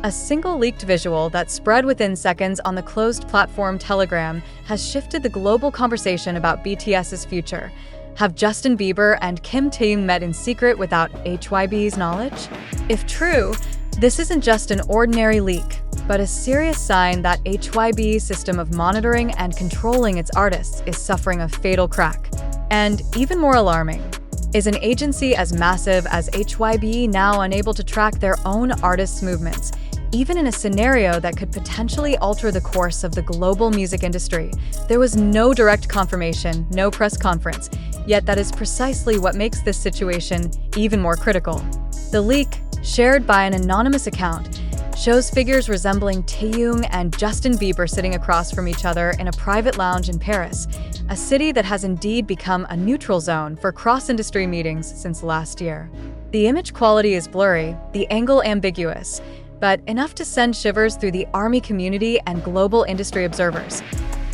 A single leaked visual that spread within seconds on the closed platform Telegram has shifted the global conversation about BTS's future. Have Justin Bieber and Kim Taehyung met in secret without HYBE's knowledge? If true, this isn't just an ordinary leak, but a serious sign that HYBE's system of monitoring and controlling its artists is suffering a fatal crack. And even more alarming, is an agency as massive as HYBE now unable to track their own artists' movements, even in a scenario that could potentially alter the course of the global music industry? There was no direct confirmation, no press conference, yet that is precisely what makes this situation even more critical. The leak, shared by an anonymous account, shows figures resembling Taehyung and Justin Bieber sitting across from each other in a private lounge in Paris, a city that has indeed become a neutral zone for cross-industry meetings since last year. The image quality is blurry, the angle ambiguous, but enough to send shivers through the ARMY community and global industry observers.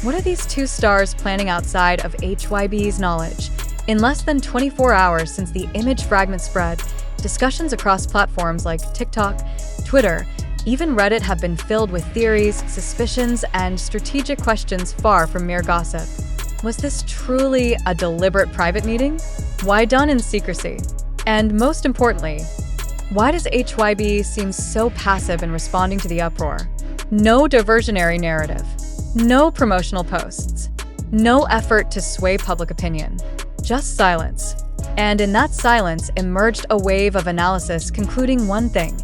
What are these two stars planning outside of HYBE's knowledge? In less than 24 hours since the image fragment spread, discussions across platforms like TikTok, Twitter, even Reddit have been filled with theories, suspicions, and strategic questions far from mere gossip. Was this truly a deliberate private meeting? Why done in secrecy? And most importantly, why does HYBE seem so passive in responding to the uproar? No diversionary narrative, no promotional posts, no effort to sway public opinion, just silence. And in that silence emerged a wave of analysis concluding one thing: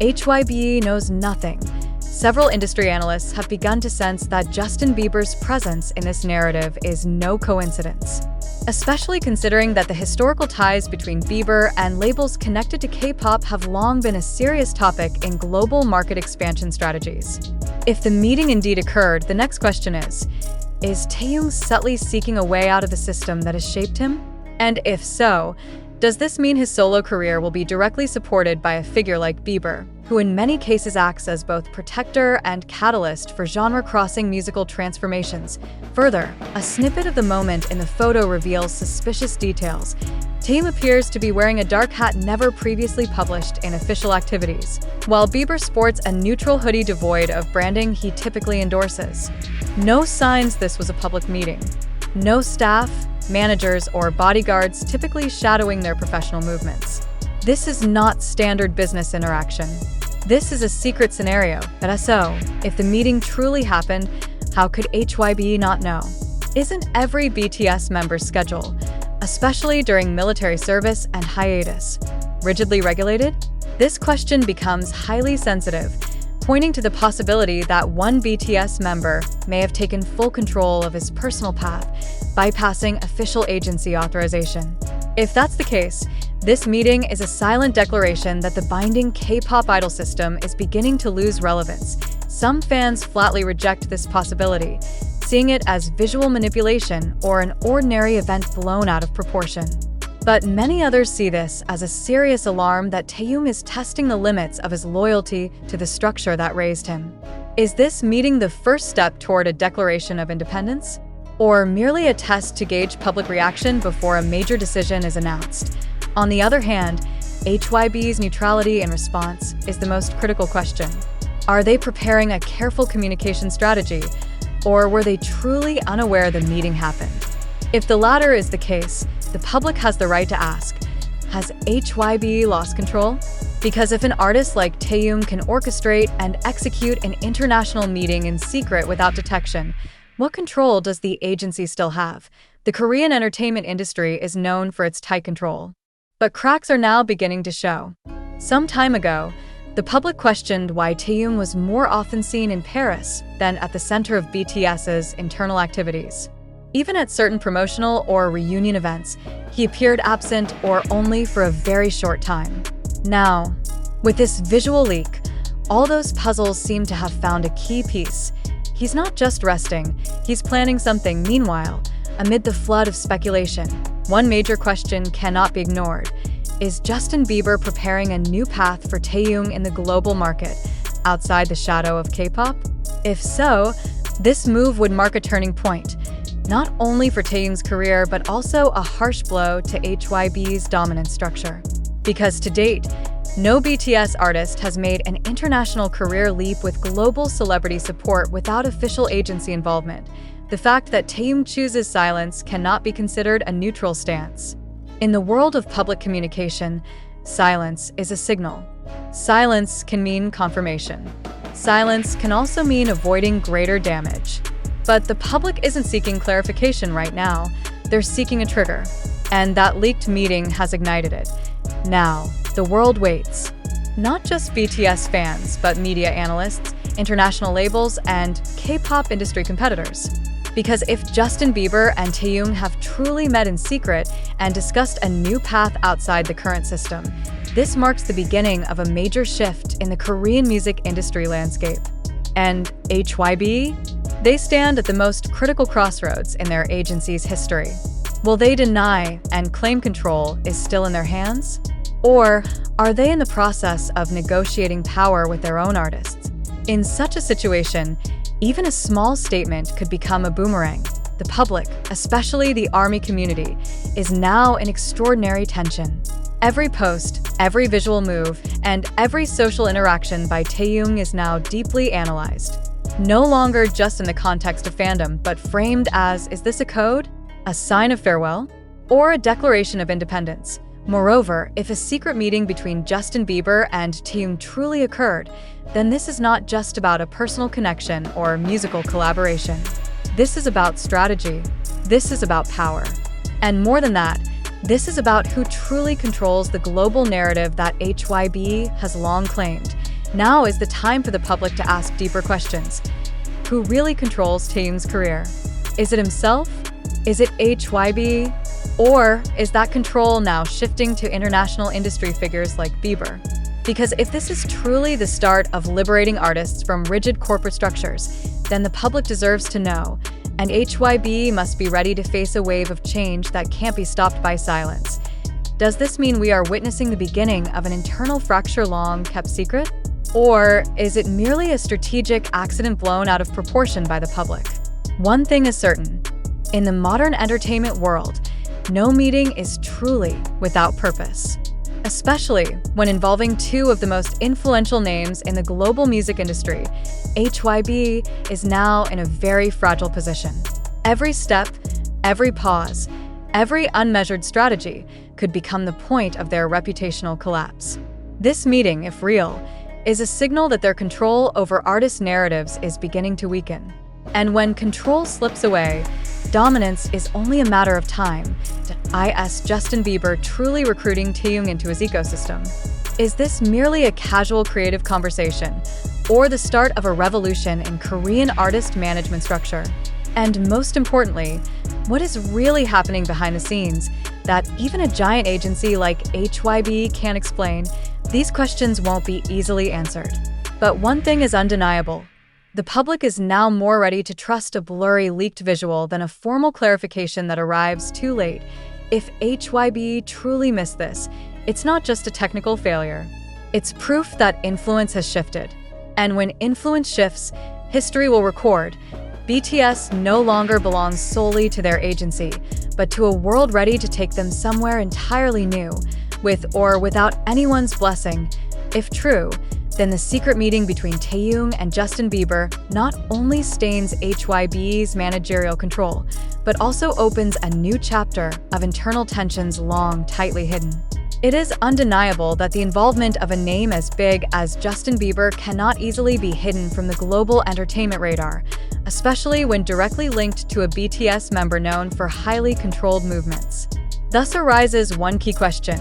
HYBE knows nothing. Several industry analysts have begun to sense that Justin Bieber's presence in this narrative is no coincidence, especially considering that the historical ties between Bieber and labels connected to K-pop have long been a serious topic in global market expansion strategies. If the meeting indeed occurred, the next question is Taehyung subtly seeking a way out of the system that has shaped him? And if so, does this mean his solo career will be directly supported by a figure like Bieber, who in many cases acts as both protector and catalyst for genre-crossing musical transformations? Further, a snippet of the moment in the photo reveals suspicious details. Taehyung appears to be wearing a dark hat never previously published in official activities, while Bieber sports a neutral hoodie devoid of branding he typically endorses. No signs this was a public meeting. No staff, managers, or bodyguards typically shadowing their professional movements. This is not standard business interaction. This is a secret scenario. But so, if the meeting truly happened, how could HYBE not know? Isn't every BTS member's schedule, especially during military service and hiatus, rigidly regulated? This question becomes highly sensitive, pointing to the possibility that one BTS member may have taken full control of his personal path, bypassing official agency authorization. If that's the case, this meeting is a silent declaration that the binding K-pop idol system is beginning to lose relevance. Some fans flatly reject this possibility, seeing it as visual manipulation or an ordinary event blown out of proportion. But many others see this as a serious alarm that Taehyung is testing the limits of his loyalty to the structure that raised him. Is this meeting the first step toward a declaration of independence? Or merely a test to gauge public reaction before a major decision is announced? On the other hand, HYBE's neutrality in response is the most critical question. Are they preparing a careful communication strategy, or were they truly unaware the meeting happened? If the latter is the case, the public has the right to ask, has HYBE lost control? Because if an artist like Taehyung can orchestrate and execute an international meeting in secret without detection, what control does the agency still have? The Korean entertainment industry is known for its tight control. But cracks are now beginning to show. Some time ago, the public questioned why Taehyung was more often seen in Paris than at the center of BTS's internal activities. Even at certain promotional or reunion events, he appeared absent or only for a very short time. Now, with this visual leak, all those puzzles seem to have found a key piece. He's not just resting, he's planning something. Meanwhile, amid the flood of speculation, one major question cannot be ignored. Is Justin Bieber preparing a new path for Taehyung in the global market, outside the shadow of K-pop? If so, this move would mark a turning point, not only for Taehyung's career, but also a harsh blow to HYBE's dominant structure. Because to date, No BTS artist has made an international career leap with global celebrity support without official agency involvement. The fact that Taehyung chooses silence cannot be considered a neutral stance. In the world of public communication, silence is a signal. Silence can mean confirmation. Silence can also mean avoiding greater damage. But the public isn't seeking clarification right now. They're seeking a trigger. And that leaked meeting has ignited it. Now, the world waits. Not just BTS fans, but media analysts, international labels, and K-pop industry competitors. Because if Justin Bieber and Taehyung have truly met in secret and discussed a new path outside the current system, this marks the beginning of a major shift in the Korean music industry landscape. And HYBE? They stand at the most critical crossroads in their agency's history. Will they deny and claim control is still in their hands? Or are they in the process of negotiating power with their own artists? In such a situation, even a small statement could become a boomerang. The public, especially the ARMY community, is now in extraordinary tension. Every post, every visual move, and every social interaction by Taehyung is now deeply analyzed. No longer just in the context of fandom, but framed as, is this a code? A sign of farewell? Or a declaration of independence? Moreover, if a secret meeting between Justin Bieber and Taehyung truly occurred, then this is not just about a personal connection or musical collaboration. This is about strategy. This is about power. And more than that, this is about who truly controls the global narrative that HYBE has long claimed. Now is the time for the public to ask deeper questions. Who really controls Taehyung's career? Is it himself? Is it HYBE? Or is that control now shifting to international industry figures like Bieber? Because if this is truly the start of liberating artists from rigid corporate structures, then the public deserves to know, and HYBE must be ready to face a wave of change that can't be stopped by silence. Does this mean we are witnessing the beginning of an internal fracture long kept secret? Or is it merely a strategic accident blown out of proportion by the public? One thing is certain. In the modern entertainment world, no meeting is truly without purpose. Especially when involving two of the most influential names in the global music industry, HYBE is now in a very fragile position. Every step, every pause, every unmeasured strategy could become the point of their reputational collapse. This meeting, if real, is a signal that their control over artists' narratives is beginning to weaken. And when control slips away, dominance is only a matter of time. Is Justin Bieber truly recruiting Taehyung into his ecosystem? Is this merely a casual creative conversation, or the start of a revolution in Korean artist management structure? And most importantly, what is really happening behind the scenes that even a giant agency like HYBE can't explain? These questions won't be easily answered. But one thing is undeniable. The public is now more ready to trust a blurry, leaked visual than a formal clarification that arrives too late. If HYBE truly missed this, it's not just a technical failure. It's proof that influence has shifted. And when influence shifts, history will record. BTS no longer belongs solely to their agency, but to a world ready to take them somewhere entirely new, with or without anyone's blessing. If true, then the secret meeting between Taehyung and Justin Bieber not only stains HYBE's managerial control, but also opens a new chapter of internal tensions long tightly hidden. It is undeniable that the involvement of a name as big as Justin Bieber cannot easily be hidden from the global entertainment radar, especially when directly linked to a BTS member known for highly controlled movements. Thus arises one key question.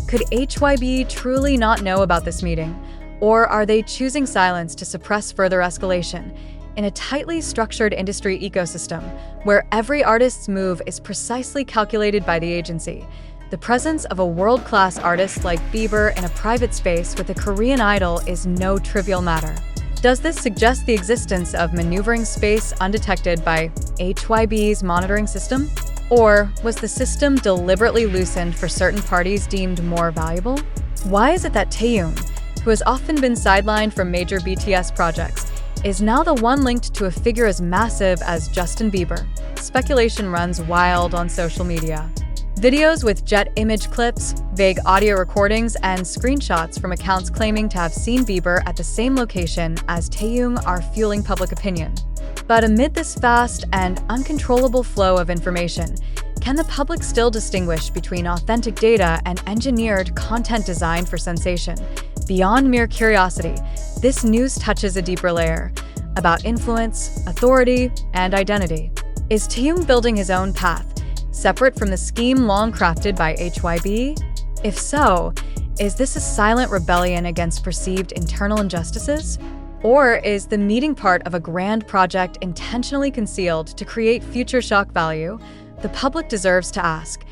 Could HYBE truly not know about this meeting? Or are they choosing silence to suppress further escalation? In a tightly structured industry ecosystem, where every artist's move is precisely calculated by the agency, the presence of a world-class artist like Bieber in a private space with a Korean idol is no trivial matter. Does this suggest the existence of maneuvering space undetected by HYBE's monitoring system? Or was the system deliberately loosened for certain parties deemed more valuable? Why is it that Taehyung, who has often been sidelined from major BTS projects, is now the one linked to a figure as massive as Justin Bieber? Speculation runs wild on social media. Videos with jet image clips, vague audio recordings, and screenshots from accounts claiming to have seen Bieber at the same location as Taehyung are fueling public opinion. But amid this fast and uncontrollable flow of information, can the public still distinguish between authentic data and engineered content designed for sensation? Beyond mere curiosity, this news touches a deeper layer about influence, authority, and identity. Is Taehyung building his own path, separate from the scheme long crafted by HYBE? If so, is this a silent rebellion against perceived internal injustices? Or is the meeting part of a grand project intentionally concealed to create future shock value? The public deserves to ask,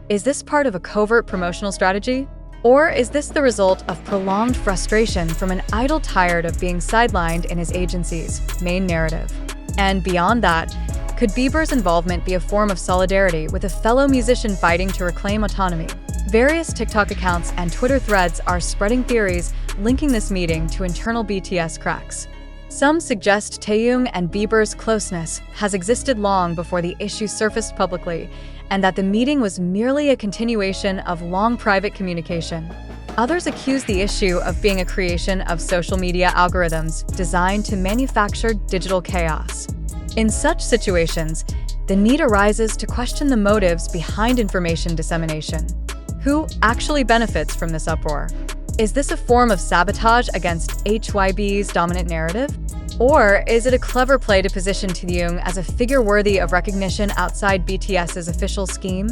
is this part of a covert promotional strategy? Or is this the result of prolonged frustration from an idol tired of being sidelined in his agency's main narrative? And beyond that, could Bieber's involvement be a form of solidarity with a fellow musician fighting to reclaim autonomy? Various TikTok accounts and Twitter threads are spreading theories linking this meeting to internal BTS cracks. Some suggest Taehyung and Bieber's closeness has existed long before the issue surfaced publicly, and that the meeting was merely a continuation of long private communication. Others accuse the issue of being a creation of social media algorithms designed to manufacture digital chaos. In such situations, the need arises to question the motives behind information dissemination. Who actually benefits from this uproar? Is this a form of sabotage against HYBE's dominant narrative? Or is it a clever play to position Taehyung as a figure worthy of recognition outside BTS's official scheme?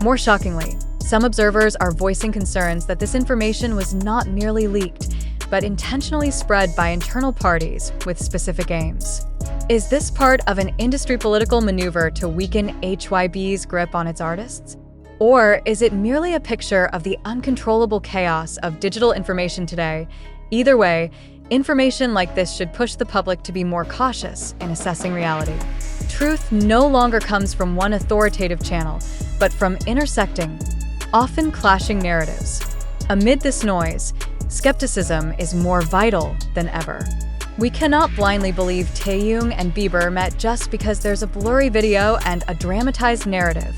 More shockingly, some observers are voicing concerns that this information was not merely leaked, but intentionally spread by internal parties with specific aims. Is this part of an industry political maneuver to weaken HYBE's grip on its artists? Or is it merely a picture of the uncontrollable chaos of digital information today? Either way, information like this should push the public to be more cautious in assessing reality. Truth no longer comes from one authoritative channel, but from intersecting, often clashing narratives. Amid this noise, skepticism is more vital than ever. We cannot blindly believe Taehyung and Bieber met just because there's a blurry video and a dramatized narrative.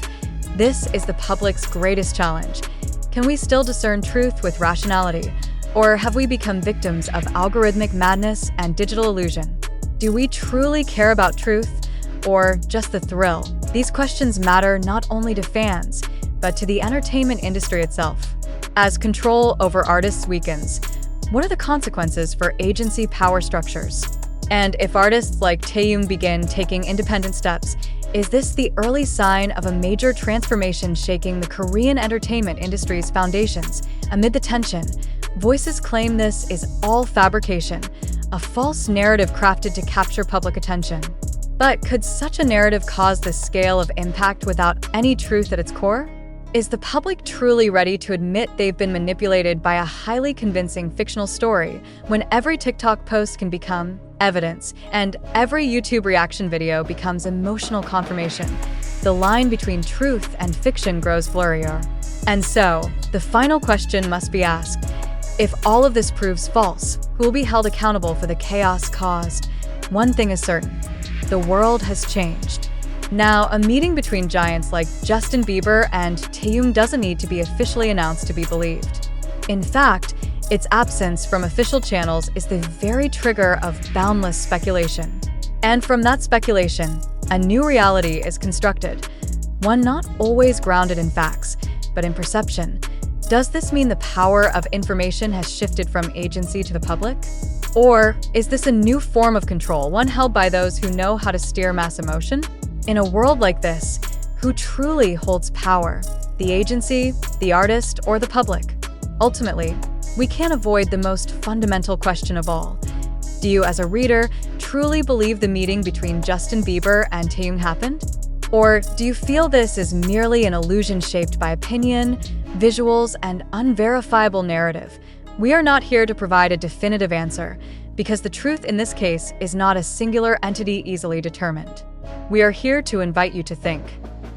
This is the public's greatest challenge. Can we still discern truth with rationality? Or have we become victims of algorithmic madness and digital illusion? Do we truly care about truth, or just the thrill? These questions matter not only to fans, but to the entertainment industry itself. As control over artists weakens, what are the consequences for agency power structures? And if artists like Taehyung begin taking independent steps, is this the early sign of a major transformation shaking the Korean entertainment industry's foundations? Amid the tension, voices claim this is all fabrication, a false narrative crafted to capture public attention. But could such a narrative cause this scale of impact without any truth at its core? Is the public truly ready to admit they've been manipulated by a highly convincing fictional story when every TikTok post can become evidence and every YouTube reaction video becomes emotional confirmation? The line between truth and fiction grows blurrier. And so, the final question must be asked. If all of this proves false, who will be held accountable for the chaos caused? One thing is certain, the world has changed. Now, a meeting between giants like Justin Bieber and Taehyung doesn't need to be officially announced to be believed. In fact, its absence from official channels is the very trigger of boundless speculation. And from that speculation, a new reality is constructed, one not always grounded in facts, but in perception. Does this mean the power of information has shifted from agency to the public? Or is this a new form of control, one held by those who know how to steer mass emotion? In a world like this, who truly holds power? The agency, the artist, or the public? Ultimately, we can't avoid the most fundamental question of all. Do you, as a reader, truly believe the meeting between Justin Bieber and Taehyung happened? Or do you feel this is merely an illusion shaped by opinion, visuals, and unverifiable narrative? We are not here to provide a definitive answer, because the truth in this case is not a singular entity easily determined. We are here to invite you to think,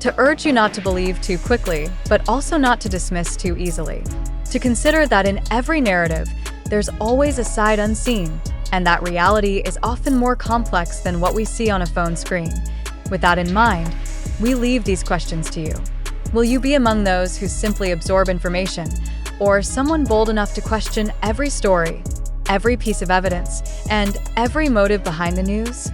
to urge you not to believe too quickly, but also not to dismiss too easily, to consider that in every narrative, there's always a side unseen, and that reality is often more complex than what we see on a phone screen. With that in mind, we leave these questions to you. Will you be among those who simply absorb information, or someone bold enough to question every story, every piece of evidence, and every motive behind the news?